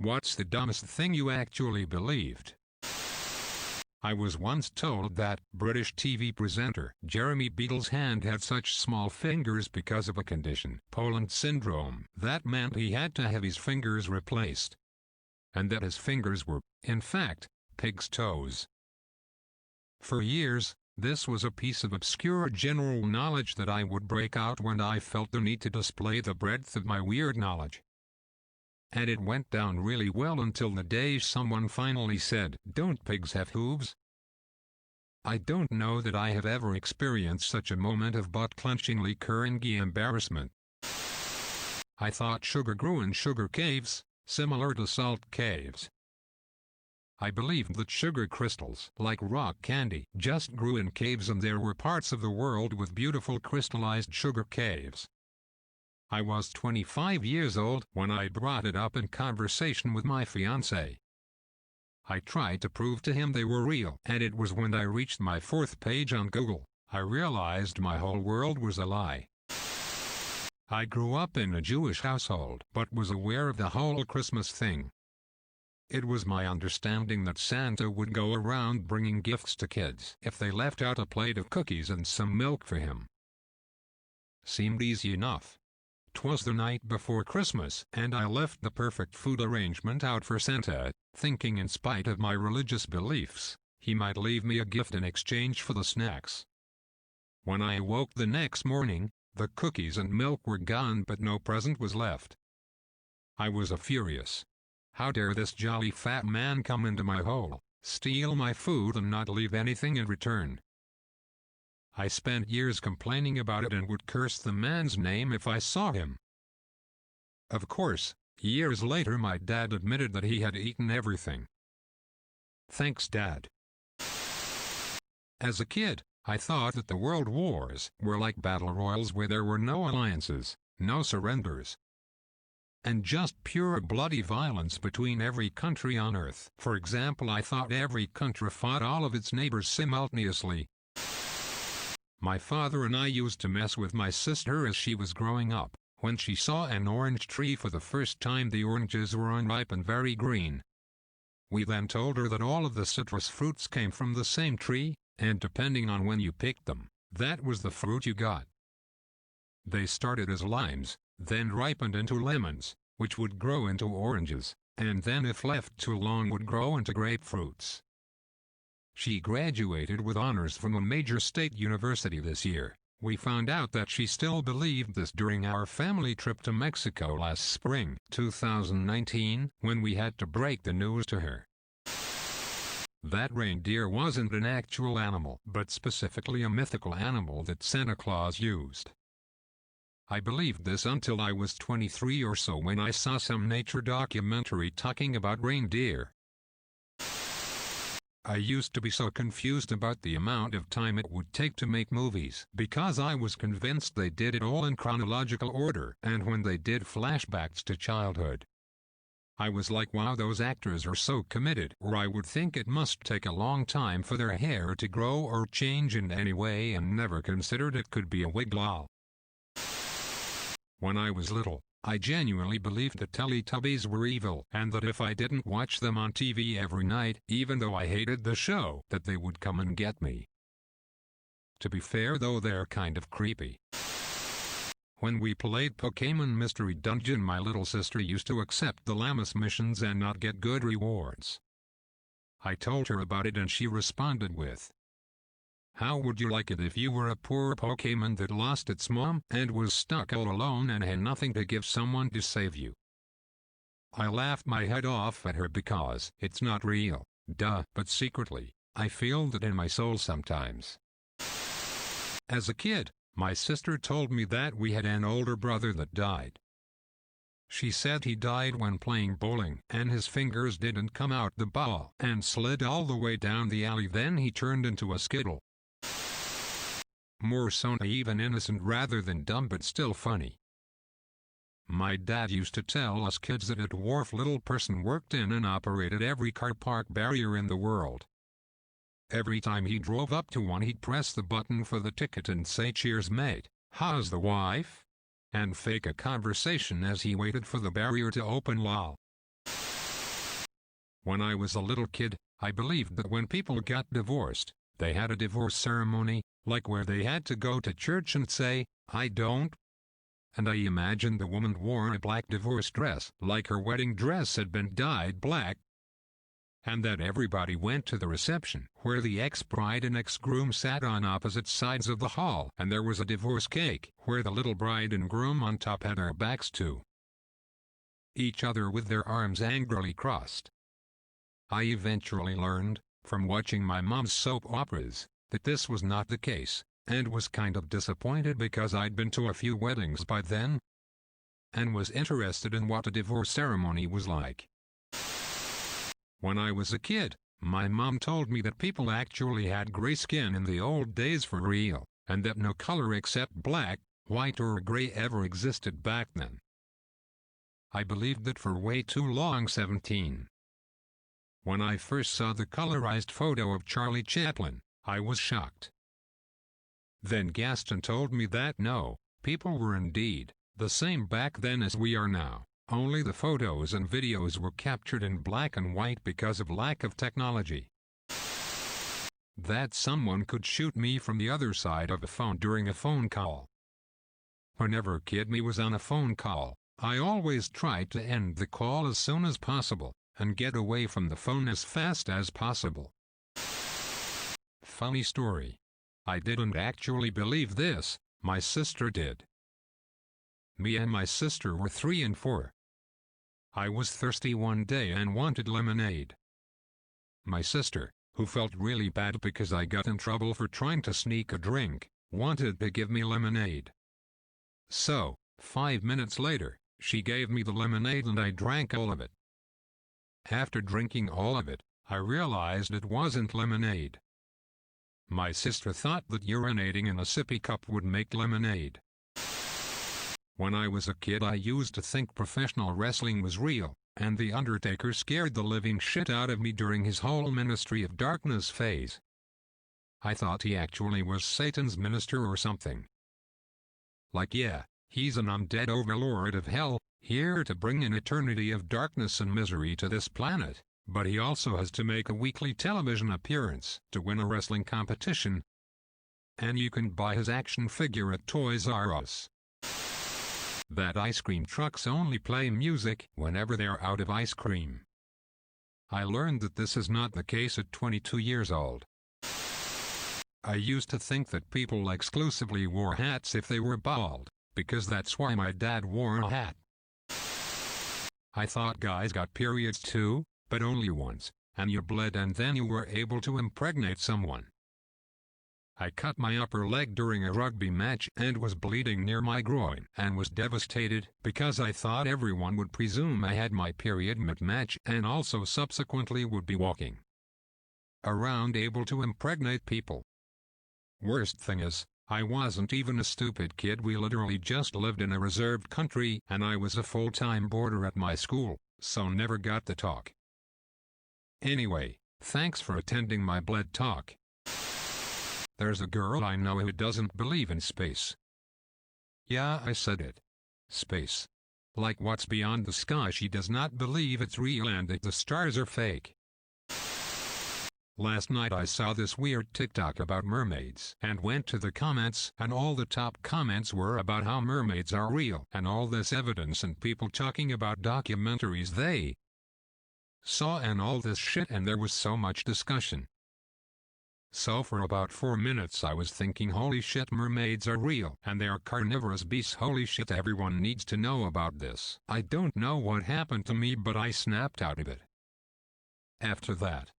What's the dumbest thing you actually believed? I was once told that British TV presenter Jeremy Beadle's hand had such small fingers because of a condition, Poland syndrome, that meant he had to have his fingers replaced. And that his fingers were, in fact, pig's toes. For years, this was a piece of obscure general knowledge that I would break out when I felt the need to display the breadth of my weird knowledge. And it went down really well until the day someone finally said, "Don't pigs have hooves?" I don't know that I have ever experienced such a moment of butt-clenchingly cringy embarrassment. I thought sugar grew in sugar caves, similar to salt caves. I believed that sugar crystals, like rock candy, just grew in caves and there were parts of the world with beautiful crystallized sugar caves. I was 25 years old when I brought it up in conversation with my fiancé. I tried to prove to him they were real, and it was when I reached my 4th page on Google, I realized my whole world was a lie. I grew up in a Jewish household, but was aware of the whole Christmas thing. It was my understanding that Santa would go around bringing gifts to kids if they left out a plate of cookies and some milk for him. Seemed easy enough. 'Twas the night before Christmas, and I left the perfect food arrangement out for Santa, thinking in spite of my religious beliefs, he might leave me a gift in exchange for the snacks. When I awoke the next morning, the cookies and milk were gone but no present was left. I was furious. How dare this jolly fat man come into my hole, steal my food and not leave anything in return? I spent years complaining about it and would curse the man's name if I saw him. Of course, years later my dad admitted that he had eaten everything. Thanks, Dad. As a kid, I thought that the world wars were like battle royals where there were no alliances, no surrenders, and just pure bloody violence between every country on Earth. For example, I thought every country fought all of its neighbors simultaneously. My father and I used to mess with my sister as she was growing up. When she saw an orange tree for the first time, the oranges were unripe and very green. We then told her that all of the citrus fruits came from the same tree, and depending on when you picked them, that was the fruit you got. They started as limes, then ripened into lemons, which would grow into oranges, and then if left too long would grow into grapefruits. She graduated with honors from a major state university this year. We found out that she still believed this during our family trip to Mexico last spring, 2019, when we had to break the news to her. That reindeer wasn't an actual animal, but specifically a mythical animal that Santa Claus used. I believed this until I was 23 or so when I saw some nature documentary talking about reindeer. I used to be so confused about the amount of time it would take to make movies because I was convinced they did it all in chronological order, and when they did flashbacks to childhood, I was like, wow, those actors are so committed. Or I would think it must take a long time for their hair to grow or change in any way and never considered it could be a wig. Lol. When I was little, I genuinely believed that Teletubbies were evil, and that if I didn't watch them on TV every night, even though I hated the show, that they would come and get me. To be fair though, they're kind of creepy. When we played Pokémon Mystery Dungeon, my little sister used to accept the Llamas missions and not get good rewards. I told her about it and she responded with, "How would you like it if you were a poor Pokémon that lost its mom and was stuck all alone and had nothing to give someone to save you?" I laughed my head off at her because it's not real, duh, but secretly, I feel that in my soul sometimes. As a kid, my sister told me that we had an older brother that died. She said he died when playing bowling and his fingers didn't come out the ball and slid all the way down the alley, then he turned into a skittle. More so naive and innocent rather than dumb, but still funny. My dad used to tell us kids that a dwarf little person worked in and operated every car park barrier in the world. Every time he drove up to one, he'd press the button for the ticket and say, "Cheers, mate, how's the wife?" and fake a conversation as he waited for the barrier to open. Lol. When I was a little kid, I believed that when people got divorced, they had a divorce ceremony, like where they had to go to church and say, "I don't." And I imagined the woman wore a black divorce dress, like her wedding dress had been dyed black. And that everybody went to the reception, where the ex-bride and ex-groom sat on opposite sides of the hall, and there was a divorce cake, where the little bride and groom on top had their backs to each other with their arms angrily crossed. I eventually learned, from watching my mom's soap operas, that this was not the case, and was kind of disappointed because I'd been to a few weddings by then, and was interested in what a divorce ceremony was like. When I was a kid, my mom told me that people actually had gray skin in the old days for real, and that no color except black, white or gray ever existed back then. I believed that for way too long. 17. When I first saw the colorized photo of Charlie Chaplin, I was shocked. Then Gaston told me that no, people were indeed the same back then as we are now. Only the photos and videos were captured in black and white because of lack of technology. That someone could shoot me from the other side of a phone during a phone call. Whenever Kid Me was on a phone call, I always tried to end the call as soon as possible, and get away from the phone as fast as possible. Funny story. I didn't actually believe this, my sister did. Me and my sister were 3 and 4. I was thirsty one day and wanted lemonade. My sister, who felt really bad because I got in trouble for trying to sneak a drink, wanted to give me lemonade. So, 5 minutes later, she gave me the lemonade and I drank all of it. After drinking all of it, I realized it wasn't lemonade. My sister thought that urinating in a sippy cup would make lemonade. When I was a kid, I used to think professional wrestling was real, and The Undertaker scared the living shit out of me during his whole Ministry of Darkness phase. I thought he actually was Satan's minister or something. Like, yeah, he's an undead overlord of hell, here to bring an eternity of darkness and misery to this planet, but he also has to make a weekly television appearance to win a wrestling competition. And you can buy his action figure at Toys R Us. That ice cream trucks only play music whenever they're out of ice cream. I learned that this is not the case at 22 years old. I used to think that people exclusively wore hats if they were bald, because that's why my dad wore a hat. I thought guys got periods too, but only once, and you bled and then you were able to impregnate someone. I cut my upper leg during a rugby match and was bleeding near my groin and was devastated because I thought everyone would presume I had my period mid-match and also subsequently would be walking around able to impregnate people. Worst thing is, I wasn't even a stupid kid. We literally just lived in a reserved country and I was a full-time boarder at my school, so never got the talk. Anyway, thanks for attending my bled talk. There's a girl I know who doesn't believe in space. Yeah, I said it. Space. Like what's beyond the sky. She does not believe it's real and that the stars are fake. Last night I saw this weird TikTok about mermaids and went to the comments, and all the top comments were about how mermaids are real and all this evidence and people talking about documentaries they saw and all this shit, and there was so much discussion. So for about 4 minutes I was thinking, holy shit, mermaids are real and they are carnivorous beasts. Holy shit, everyone needs to know about this. I don't know what happened to me, but I snapped out of it. After that,